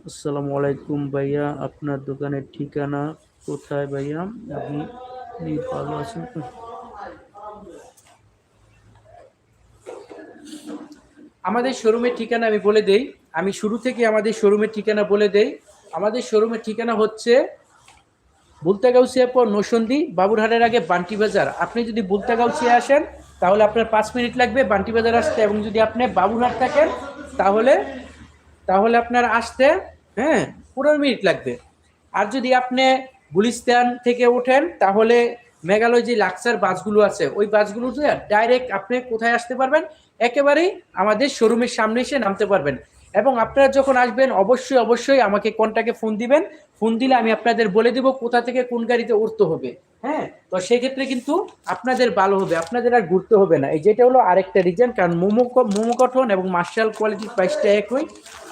আসসালামু আলাইকুম ভাইয়া, আপনার দোকানের ঠিকানা কোথায় ভাইয়া? আপনি আপনি ভালো আছেন তো? আমাদের শোরুমের ঠিকানা আমি বলে দেই। আমি শুরু থেকে আমাদের শোরুমের ঠিকানা বলে দেই। আমাদের শোরুমের ঠিকানা হচ্ছে বুলতাগাউসিয়া পর নৌসন্দি বাবুরহাটের আগে বান্টি বাজার। আপনি যদি বুলতাগাউসিয়া আসেন তাহলে আপনার 5 মিনিট লাগবে বান্টি বাজার আসতে, এবং যদি আপনি বাবুরহাট থাকেন তাহলে তাহলে আপনার আসতে, হ্যাঁ, 15 মিনিট লাগবে। আর যদি আপনি গুলিস্তান থেকে ওঠেন তাহলে মেঘালয় যে লাক্সার বাসগুলো আছে ওই বাসগুলোতে ডাইরেক্ট আপনি কোথায় আসতে পারবেন, একেবারেই আমাদের শোরুমের সামনে এসে নামতে পারবেন। এবং আপনারা যখন আসবেন অবশ্যই অবশ্যই আমাকে কন্টাক্টে ফোন দিবেন। ফোন দিলে আমি আপনাদের বলে দেব কোথা থেকে কোন গাড়িতে উঠতে হবে। হ্যাঁ, তো সেক্ষেত্রে কিন্তু আপনাদের ভালো হবে, আপনাদের আর ঘুরতে হবে না। এই যেটা হলো আরেকটা রিজন, কারণ মোমো মোমো কটন এবং মার্শাল কোয়ালিটির প্রাইসটা একই।